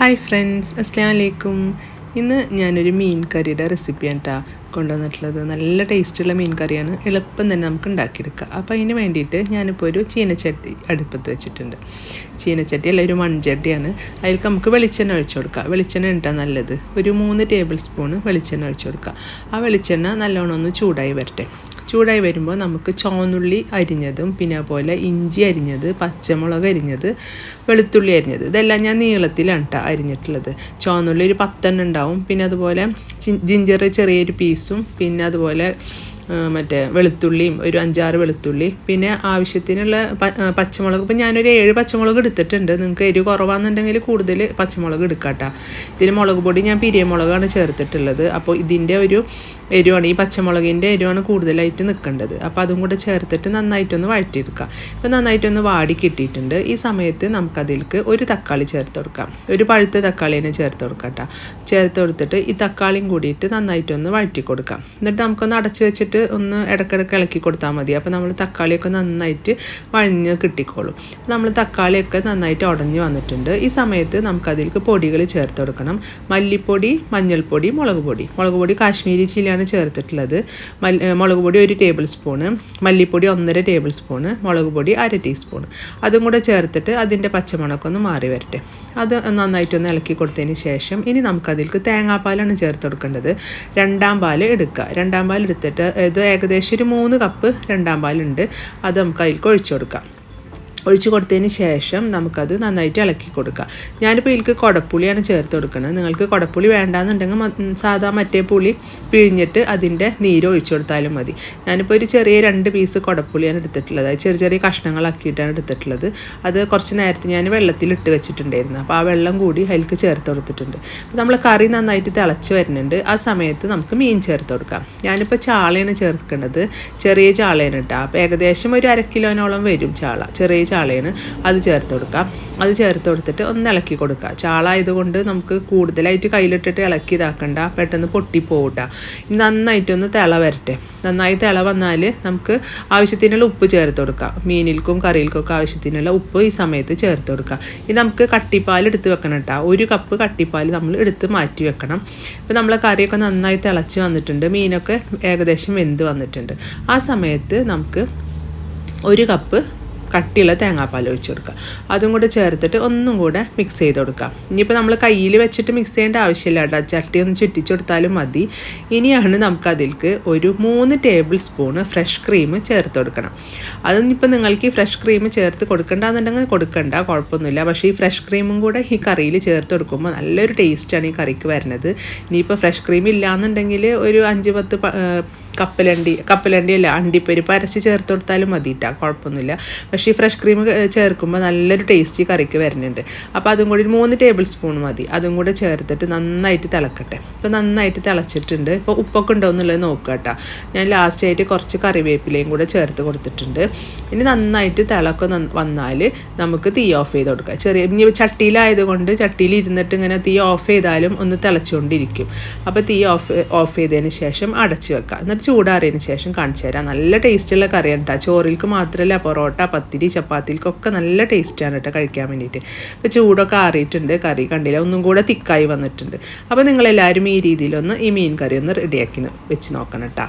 Hi friends, അസ്സലാമു അലൈക്കും. ഇന്ന് ഞാനൊരു മീൻ കറിയുടെ റെസിപ്പിയാണ് കേട്ടോ കൊണ്ടുവന്നിട്ടുള്ളത്. നല്ല ടേസ്റ്റുള്ള മീൻ കറിയാണ്, എളുപ്പം തന്നെ നമുക്ക് ഉണ്ടാക്കിയെടുക്കാം. അപ്പോൾ അതിന് വേണ്ടിയിട്ട് ഞാനിപ്പോൾ ഒരു ചീനച്ചട്ടി അടുപ്പത്ത് വെച്ചിട്ടുണ്ട്. ചീനച്ചട്ടി അല്ല, ഒരു മൺചട്ടിയാണ്. അതിലേക്ക് നമുക്ക് വെളിച്ചെണ്ണ ഒഴിച്ചു കൊടുക്കാം. വെളിച്ചെണ്ണ ഇട്ടാൽ നല്ലത്. ഒരു 3 ടേബിൾ സ്പൂൺ വെളിച്ചെണ്ണ ഒഴിച്ചു കൊടുക്കുക. ആ വെളിച്ചെണ്ണ നല്ലോണം ഒന്ന് ചൂടായി വരട്ടെ. ചൂടായി വരുമ്പോൾ നമുക്ക് ചുവന്നുള്ളി അരിഞ്ഞതും പിന്നെ അതുപോലെ ഇഞ്ചി അരിഞ്ഞത്, പച്ചമുളക് അരിഞ്ഞത്, വെളുത്തുള്ളി അരിഞ്ഞത്, ഇതെല്ലാം ഞാൻ നീളത്തിലാണ് കേട്ടോ അരിഞ്ഞിട്ടുള്ളത്. ചുവന്നുള്ളി ഒരു 10 ഉണ്ടാവും. പിന്നെ അതുപോലെ ജിഞ്ചർ ചെറിയൊരു പീസും, പിന്നെ അതുപോലെ മറ്റേ വെളുത്തുള്ളിയും ഒരു 5-6 വെളുത്തുള്ളി, പിന്നെ ആവശ്യത്തിനുള്ള പച്ചമുളക്. ഇപ്പം ഞാനൊരു 7 പച്ചമുളക് എടുത്തിട്ടുണ്ട്. നിങ്ങൾക്ക് എരിവ് കുറവാണെന്നുണ്ടെങ്കിൽ കൂടുതൽ പച്ചമുളക് എടുക്കാട്ടോ. ഇതിൽ മുളക് പൊടി ഞാൻ പിരിയമുളകാണ് ചേർത്തിട്ടുള്ളത്. അപ്പോൾ ഇതിൻ്റെ ഒരു എരിവാണ്, ഈ പച്ചമുളകിൻ്റെ എരിവാണ് കൂടുതലായിട്ട് നിൽക്കേണ്ടത്. അപ്പോൾ അതും കൂടെ ചേർത്തിട്ട് നന്നായിട്ടൊന്ന് വഴറ്റിയെടുക്കുക. ഇപ്പോൾ നന്നായിട്ടൊന്ന് വാടി കിട്ടിയിട്ടുണ്ട്. ഈ സമയത്ത് നമുക്കതിലേക്ക് ഒരു തക്കാളി ചേർത്ത് കൊടുക്കാം. ഒരു പഴുത്ത തക്കാളിനെ ചേർത്ത് കൊടുക്കാം കേട്ടോ. ചേർത്ത് കൊടുത്തിട്ട് ഈ തക്കാളിയും കൂടിയിട്ട് നന്നായിട്ടൊന്ന് വഴറ്റി കൊടുക്കാം. എന്നിട്ട് നമുക്കൊന്ന് അടച്ച് വെച്ചിട്ട് ഒന്ന് ഇടയ്ക്കിടയ്ക്ക് ഇളക്കി കൊടുത്താൽ മതി. അപ്പോൾ നമ്മൾ തക്കാളിയൊക്കെ നന്നായിട്ട് വഴഞ്ഞ് കിട്ടിക്കോളും. നമ്മൾ തക്കാളിയൊക്കെ നന്നായിട്ട് ഉടഞ്ഞ് വന്നിട്ടുണ്ട്. ഈ സമയത്ത് നമുക്കതിലേക്ക് പൊടികൾ ചേർത്ത് കൊടുക്കണം. മല്ലിപ്പൊടി, മഞ്ഞൾപ്പൊടി, മുളക് പൊടി കാശ്മീരി ചില്ലിയാണ് ചേർത്തിട്ടുള്ളത്. മുളക് പൊടി 1 ടേബിൾ സ്പൂണ്, മല്ലിപ്പൊടി 1.5 ടേബിൾ സ്പൂണ്, മുളക് പൊടി 1/2 ടീസ്പൂൺ. അതും കൂടെ ചേർത്തിട്ട് അതിൻ്റെ പച്ചമണക്കൊന്ന് മാറി വരട്ടെ. അത് നന്നായിട്ടൊന്ന് ഇളക്കി കൊടുത്തതിന് ശേഷം ഇനി നമുക്കതിലേക്ക് തേങ്ങാപ്പാലാണ് ചേർത്ത് കൊടുക്കേണ്ടത്. 2ാം പാൽ എടുക്കുക. 2ാം പാൽ എടുത്തിട്ട് ഇത് ഏകദേശം ഒരു 3 കപ്പ് 2ാം പാലുണ്ട്. അത് നമുക്ക് അതിലേക്ക് ഒഴിച്ചു കൊടുക്കാം. ഒഴിച്ച് കൊടുത്തതിന് ശേഷം നമുക്കത് നന്നായിട്ട് ഇളക്കി കൊടുക്കുക. ഞാനിപ്പോൾ ഇതിലേക്ക് കുടപ്പുളിയാണ് ചേർത്ത് കൊടുക്കുന്നത്. നിങ്ങൾക്ക് കുടപ്പുളി വേണ്ടാന്നുണ്ടെങ്കിൽ സാധാ മറ്റേ പുളി പിഴിഞ്ഞിട്ട് അതിൻ്റെ നീര് ഒഴിച്ചു കൊടുത്താലും മതി. ഞാനിപ്പോൾ ഒരു ചെറിയ 2 പീസ് കുടപ്പുളിയാണ് എടുത്തിട്ടുള്ളത്. അത് ചെറിയ കഷ്ണങ്ങളാക്കിയിട്ടാണ് എടുത്തിട്ടുള്ളത്. അത് കുറച്ച് നേരത്തെ ഞാൻ വെള്ളത്തിലിട്ട് വെച്ചിട്ടുണ്ടായിരുന്നു. അപ്പോൾ ആ വെള്ളം കൂടി അതിലേക്ക് ചേർത്ത് കൊടുത്തിട്ടുണ്ട്. അപ്പോൾ നമ്മൾ കറി നന്നായിട്ട് തിളച്ച് വരുന്നുണ്ട്. ആ സമയത്ത് നമുക്ക് മീൻ ചേർത്ത് കൊടുക്കാം. ഞാനിപ്പോൾ ചാളയാണ് ചേർക്കേണ്ടത്. ചെറിയ ചാളയാണ് കേട്ടോ. അപ്പോൾ ഏകദേശം ഒരു 1/2 കിലോനോളം വരും ചാള. ചെറിയ ചാളയാണ്. അത് ചേർത്ത് കൊടുക്കാം. അത് ചേർത്ത് കൊടുത്തിട്ട് ഒന്ന് ഇളക്കി കൊടുക്കുക. ചാള ആയതുകൊണ്ട് നമുക്ക് കൂടുതലായിട്ട് കയ്യിലിട്ടിട്ട് ഇളക്കി ഇതാക്കണ്ട, പെട്ടെന്ന് പൊട്ടിപ്പോകട്ടാ. നന്നായിട്ടൊന്ന് തിള വരട്ടെ. നന്നായി തിള വന്നാൽ നമുക്ക് ആവശ്യത്തിനുള്ള ഉപ്പ് ചേർത്ത് കൊടുക്കാം. മീനിൽക്കും കറിയിൽക്കൊക്കെ ആവശ്യത്തിനുള്ള ഉപ്പ് ഈ സമയത്ത് ചേർത്ത് കൊടുക്കുക. ഇത് നമുക്ക് കട്ടിപ്പാൽ എടുത്ത് വെക്കണം കേട്ടോ. 1 കപ്പ് കട്ടിപ്പാൽ നമ്മൾ എടുത്ത് മാറ്റി വെക്കണം. ഇപ്പോൾ നമ്മളെ കറിയൊക്കെ നന്നായി തിളച്ച് വന്നിട്ടുണ്ട്. മീനൊക്കെ ഏകദേശം വെന്ത് വന്നിട്ടുണ്ട്. ആ സമയത്ത് നമുക്ക് 1 കപ്പ് കട്ടിയുള്ള തേങ്ങാപ്പാൽ ഒഴിച്ച് കൊടുക്കുക. അതും കൂടെ ചേർത്തിട്ട് ഒന്നും കൂടെ മിക്സ് ചെയ്ത് കൊടുക്കാം. ഇനിയിപ്പോൾ നമ്മൾ കയ്യിൽ വെച്ചിട്ട് മിക്സ് ചെയ്യേണ്ട ആവശ്യമില്ല കേട്ടോ. ചട്ടി ഒന്ന് ചുറ്റിച്ച് കൊടുത്താലും മതി. ഇനിയാണ് നമുക്കതിലേക്ക് ഒരു 3 ടേബിൾ സ്പൂണ് ഫ്രഷ് ക്രീം ചേർത്ത് കൊടുക്കണം. അതിനിപ്പോൾ നിങ്ങൾക്ക് ഈ ഫ്രഷ് ക്രീം ചേർത്ത് കൊടുക്കണ്ടെന്നുണ്ടെങ്കിൽ കൊടുക്കണ്ട, കുഴപ്പമൊന്നുമില്ല. പക്ഷേ ഈ ഫ്രഷ് ക്രീമും കൂടെ ഈ കറിയിൽ ചേർത്ത് കൊടുക്കുമ്പോൾ നല്ലൊരു ടേസ്റ്റാണ് ഈ കറിക്ക് വരുന്നത്. ഇനിയിപ്പോൾ ഫ്രഷ് ക്രീം ഇല്ലയെന്നുണ്ടെങ്കിൽ ഒരു 5-10 കപ്പലണ്ടി അല്ല, അണ്ടിപ്പരിപ്പ് അരച്ച് ചേർത്ത് കൊടുത്താലും മതി കേട്ടോ, കുഴപ്പമൊന്നുമില്ല. പക്ഷേ ഈ ഫ്രഷ് ക്രീം ചേർക്കുമ്പോൾ നല്ലൊരു ടേസ്റ്റ് കറിക്ക് വരുന്നുണ്ട്. അപ്പോൾ അതും കൂടി 3 ടേബിൾ സ്പൂൺ മതി. അതും കൂടെ ചേർത്തിട്ട് നന്നായിട്ട് തിളക്കട്ടെ. ഇപ്പോൾ നന്നായിട്ട് തിളച്ചിട്ടുണ്ട്. ഇപ്പോൾ ഉപ്പൊക്കെ ഉണ്ടോ എന്നുള്ളത് നോക്കുക കേട്ടോ. ഞാൻ ലാസ്റ്റായിട്ട് കുറച്ച് കറിവേപ്പിലയും കൂടെ ചേർത്ത് കൊടുത്തിട്ടുണ്ട്. ഇനി നന്നായിട്ട് തിളക്കം വന്നാൽ നമുക്ക് തീ ഓഫ് ചെയ്ത് കൊടുക്കുക. ഇനി ചട്ടിയിലായതുകൊണ്ട് ചട്ടിയിൽ ഇരുന്നിട്ട് ഇങ്ങനെ തീ ഓഫ് ചെയ്താലും ഒന്ന് തിളച്ചുകൊണ്ടിരിക്കും. അപ്പോൾ തീ ഓഫ് ചെയ്തതിന് ശേഷം അടച്ച് വെക്കുക. എന്നിട്ട് ചൂടാറിയതിന് ശേഷം കാണിച്ചു തരാം. നല്ല ടേസ്റ്റുള്ള കറിയാണ് കേട്ടോ. ചോറിൽക്ക് മാത്രമല്ല, പൊറോട്ട, പത്തിരി, ചപ്പാത്തിക്കൊക്കെ നല്ല ടേസ്റ്റാണ് കേട്ടോ കഴിക്കാൻ വേണ്ടിയിട്ട്. ഇപ്പോൾ ചൂടൊക്കെ ആറിയിട്ടുണ്ട്. കറി കണ്ടില്ല, ഒന്നും കൂടെ തിക്കായി വന്നിട്ടുണ്ട്. അപ്പോൾ നിങ്ങളെല്ലാവരും ഈ രീതിയിലൊന്ന് ഈ മീൻ കറി ഒന്ന് റെഡിയാക്കി വെച്ച് നോക്കണം കേട്ടോ.